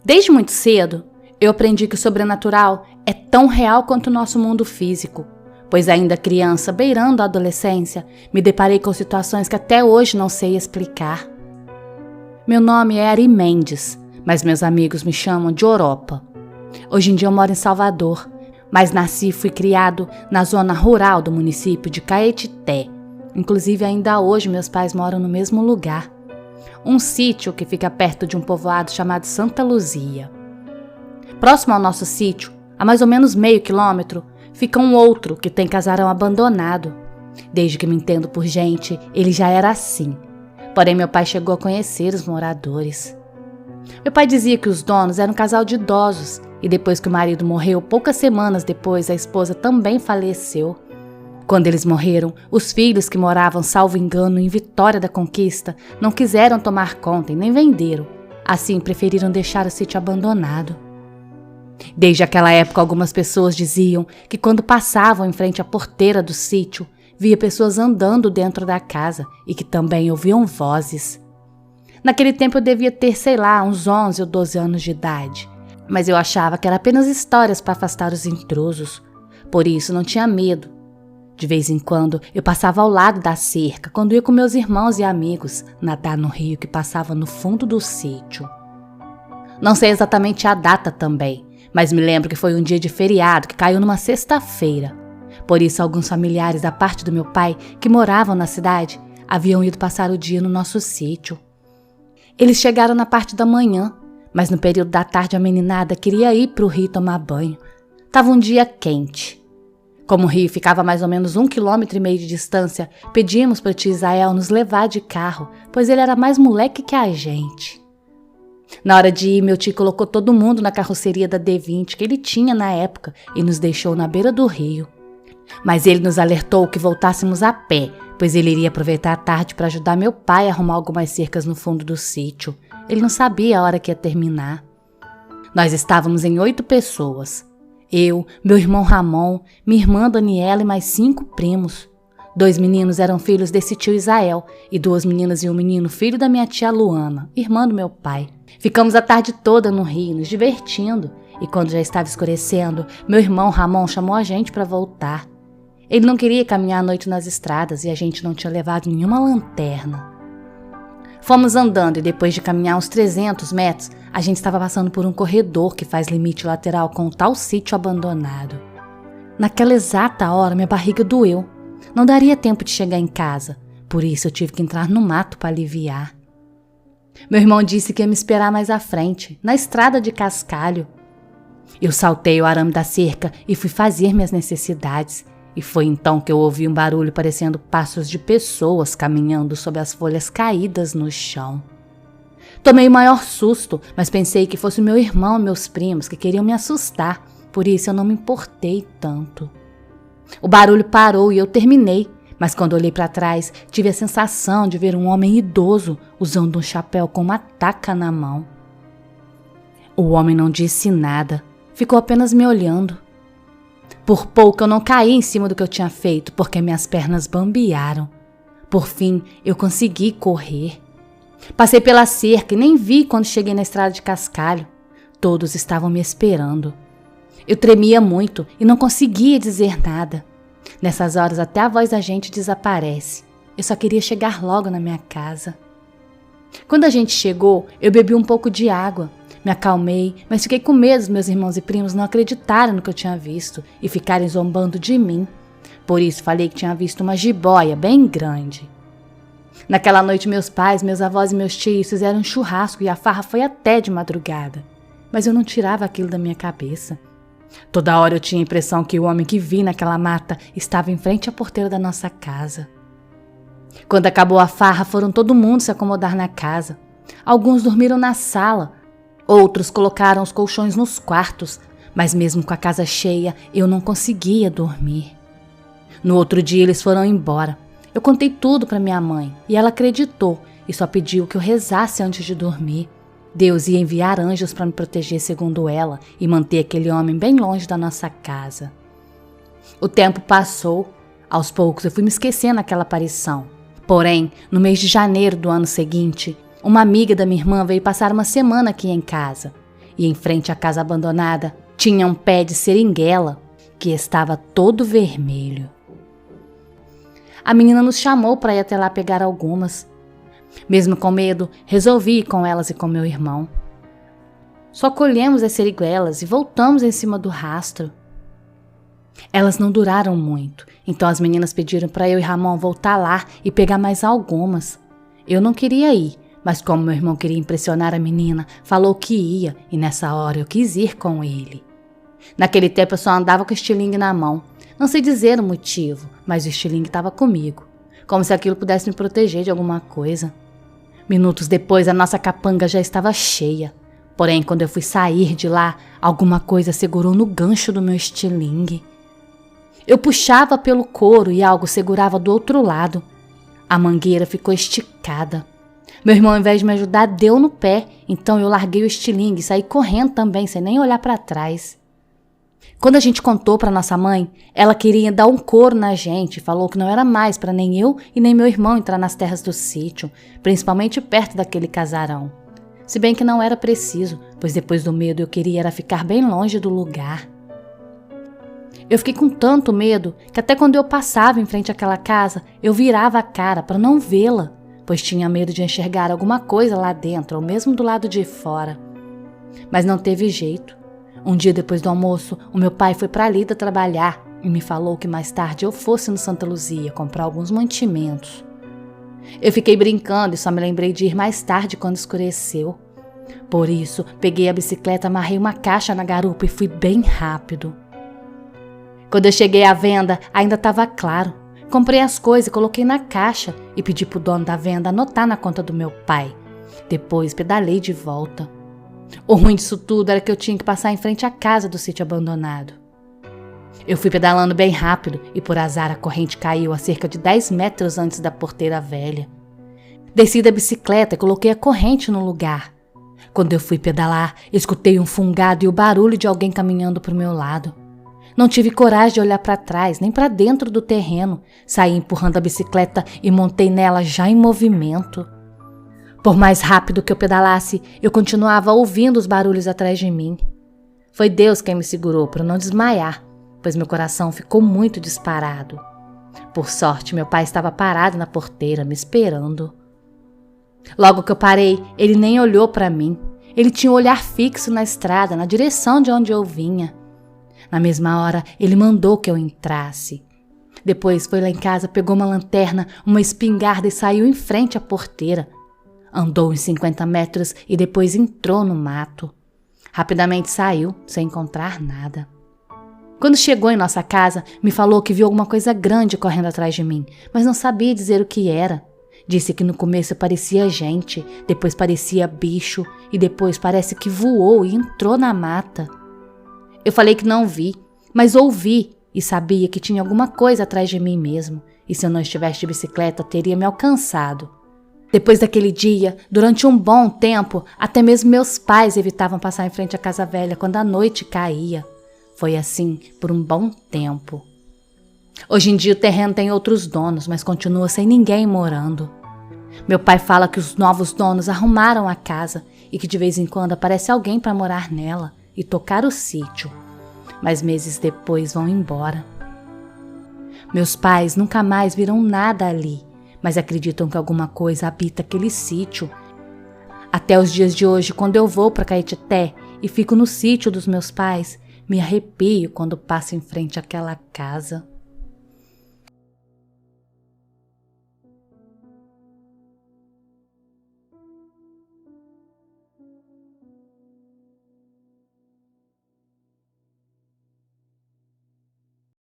Desde muito cedo, eu aprendi que o sobrenatural é tão real quanto o nosso mundo físico, pois ainda criança, beirando a adolescência, me deparei com situações que até hoje não sei explicar. Meu nome é Ari Mendes, mas meus amigos me chamam de Oropa. Hoje em dia eu moro em Salvador, mas nasci e fui criado na zona rural do município de Caetité. Inclusive ainda hoje meus pais moram no mesmo lugar. Um sítio que fica perto de um povoado chamado Santa Luzia. Próximo ao nosso sítio, a mais ou menos meio quilômetro, fica um outro que tem casarão abandonado. Desde que me entendo por gente, ele já era assim. Porém, meu pai chegou a conhecer os moradores. Meu pai dizia que os donos eram um casal de idosos e depois que o marido morreu, poucas semanas depois, a esposa também faleceu. Quando eles morreram, os filhos que moravam, salvo engano, em Vitória da Conquista, não quiseram tomar conta e nem venderam. Assim, preferiram deixar o sítio abandonado. Desde aquela época, algumas pessoas diziam que quando passavam em frente à porteira do sítio, via pessoas andando dentro da casa e que também ouviam vozes. Naquele tempo eu devia ter, uns 11 ou 12 anos de idade, mas eu achava que era apenas histórias para afastar os intrusos. Por isso não tinha medo. De vez em quando eu passava ao lado da cerca quando ia com meus irmãos e amigos nadar no rio que passava no fundo do sítio. Não sei exatamente a data também, mas me lembro que foi um dia de feriado que caiu numa sexta-feira. Por isso, alguns familiares da parte do meu pai, que moravam na cidade, haviam ido passar o dia no nosso sítio. Eles chegaram na parte da manhã, mas no período da tarde a meninada queria ir para o rio tomar banho. Tava um dia quente. Como o rio ficava a mais ou menos 1,5 km de distância, pedimos para o tio Isael nos levar de carro, pois ele era mais moleque que a gente. Na hora de ir, meu tio colocou todo mundo na carroceria da D20 que ele tinha na época e nos deixou na beira do rio. Mas ele nos alertou que voltássemos a pé, pois ele iria aproveitar a tarde para ajudar meu pai a arrumar algumas cercas no fundo do sítio. Ele não sabia a hora que ia terminar. Nós estávamos em 8 pessoas. Eu, meu irmão Ramon, minha irmã Daniela e mais 5 primos. 2 meninos eram filhos desse tio Isael e 2 meninas e um menino, filho da minha tia Luana, irmã do meu pai. Ficamos a tarde toda no rio, nos divertindo, e quando já estava escurecendo, meu irmão Ramon chamou a gente para voltar. Ele não queria caminhar à noite nas estradas e a gente não tinha levado nenhuma lanterna. Fomos andando e depois de caminhar uns 300 metros, a gente estava passando por um corredor que faz limite lateral com o tal sítio abandonado. Naquela exata hora, minha barriga doeu. Não daria tempo de chegar em casa, por isso eu tive que entrar no mato para aliviar. Meu irmão disse que ia me esperar mais à frente, na estrada de cascalho. Eu saltei o arame da cerca e fui fazer minhas necessidades. E foi então que eu ouvi um barulho parecendo passos de pessoas caminhando sob as folhas caídas no chão. Tomei o maior susto, mas pensei que fosse meu irmão e meus primos que queriam me assustar, por isso eu não me importei tanto. O barulho parou e eu terminei, mas quando olhei para trás, tive a sensação de ver um homem idoso usando um chapéu com uma taca na mão. O homem não disse nada, ficou apenas me olhando. Por pouco eu não caí em cima do que eu tinha feito, porque minhas pernas bambearam. Por fim, eu consegui correr. Passei pela cerca e nem vi quando cheguei na estrada de cascalho. Todos estavam me esperando. Eu tremia muito e não conseguia dizer nada. Nessas horas até a voz da gente desaparece. Eu só queria chegar logo na minha casa. Quando a gente chegou, eu bebi um pouco de água. Me acalmei, mas fiquei com medo dos meus irmãos e primos não acreditarem no que eu tinha visto e ficarem zombando de mim. Por isso falei que tinha visto uma jiboia bem grande. Naquela noite meus pais, meus avós e meus tios fizeram um churrasco e a farra foi até de madrugada. Mas eu não tirava aquilo da minha cabeça. Toda hora eu tinha a impressão que o homem que vi naquela mata estava em frente à porteira da nossa casa. Quando acabou a farra, foram todo mundo se acomodar na casa. Alguns dormiram na sala, outros colocaram os colchões nos quartos, mas mesmo com a casa cheia, eu não conseguia dormir. No outro dia eles foram embora. Eu contei tudo para minha mãe e ela acreditou e só pediu que eu rezasse antes de dormir. Deus ia enviar anjos para me proteger, segundo ela, e manter aquele homem bem longe da nossa casa. O tempo passou. Aos poucos eu fui me esquecendo daquela aparição. Porém, no mês de janeiro do ano seguinte, uma amiga da minha irmã veio passar uma semana aqui em casa. e em frente à casa abandonada tinha um pé de seringuela que estava todo vermelho. A menina nos chamou para ir até lá pegar algumas. Mesmo com medo, resolvi ir com elas e com meu irmão. Só colhemos as seriguelas e voltamos em cima do rastro. Elas não duraram muito, então as meninas pediram para eu e Ramon voltar lá e pegar mais algumas. Eu não queria ir, mas como meu irmão queria impressionar a menina, falou que ia e nessa hora eu quis ir com ele. Naquele tempo eu só andava com o estilingue na mão. Não sei dizer o motivo, mas o estilingue estava comigo, como se aquilo pudesse me proteger de alguma coisa. Minutos depois a nossa capanga já estava cheia. Porém, quando eu fui sair de lá, alguma coisa segurou no gancho do meu estilingue. Eu puxava pelo couro e algo segurava do outro lado. A mangueira ficou esticada. Meu irmão, ao invés de me ajudar, deu no pé, então eu larguei o estilingue e saí correndo também, sem nem olhar para trás. Quando a gente contou para nossa mãe, ela queria dar um couro na gente e falou que não era mais para nem eu e nem meu irmão entrar nas terras do sítio, principalmente perto daquele casarão. Se bem que não era preciso, pois depois do medo eu queria era ficar bem longe do lugar. Eu fiquei com tanto medo que até quando eu passava em frente àquela casa, eu virava a cara para não vê-la, pois tinha medo de enxergar alguma coisa lá dentro ou mesmo do lado de fora. Mas não teve jeito. Um dia depois do almoço, o meu pai foi para Lida trabalhar e me falou que mais tarde eu fosse no Santa Luzia comprar alguns mantimentos. Eu fiquei brincando e só me lembrei de ir mais tarde quando escureceu. Por isso, peguei a bicicleta, amarrei uma caixa na garupa e fui bem rápido. Quando eu cheguei à venda, ainda estava claro. Comprei as coisas e coloquei na caixa e pedi pro dono da venda anotar na conta do meu pai. Depois pedalei de volta. O ruim disso tudo era que eu tinha que passar em frente à casa do sítio abandonado. Eu fui pedalando bem rápido e por azar a corrente caiu a cerca de 10 metros antes da porteira velha. Desci da bicicleta e coloquei a corrente no lugar. Quando eu fui pedalar, escutei um fungado e o barulho de alguém caminhando para o meu lado. Não tive coragem de olhar para trás, nem para dentro do terreno. Saí empurrando a bicicleta e montei nela já em movimento. Por mais rápido que eu pedalasse, eu continuava ouvindo os barulhos atrás de mim. Foi Deus quem me segurou para não desmaiar, pois meu coração ficou muito disparado. Por sorte, meu pai estava parado na porteira, me esperando. Logo que eu parei, ele nem olhou para mim. Ele tinha um olhar fixo na estrada, na direção de onde eu vinha. Na mesma hora, ele mandou que eu entrasse. Depois foi lá em casa, pegou uma lanterna, uma espingarda e saiu em frente à porteira. Andou uns 50 metros e depois entrou no mato. Rapidamente saiu, sem encontrar nada. Quando chegou em nossa casa, me falou que viu alguma coisa grande correndo atrás de mim, mas não sabia dizer o que era. Disse que no começo parecia gente, depois parecia bicho e depois parece que voou e entrou na mata. Eu falei que não vi, mas ouvi e sabia que tinha alguma coisa atrás de mim mesmo, e se eu não estivesse de bicicleta teria me alcançado. Depois daquele dia, durante um bom tempo, até mesmo meus pais evitavam passar em frente à casa velha quando a noite caía. Foi assim por um bom tempo. Hoje em dia o terreno tem outros donos, mas continua sem ninguém morando. Meu pai fala que os novos donos arrumaram a casa e que de vez em quando aparece alguém para morar nela e tocar o sítio, mas meses depois vão embora. Meus pais nunca mais viram nada ali, mas acreditam que alguma coisa habita aquele sítio. Até os dias de hoje, quando eu vou para Caetité e fico no sítio dos meus pais, me arrepio quando passo em frente àquela casa.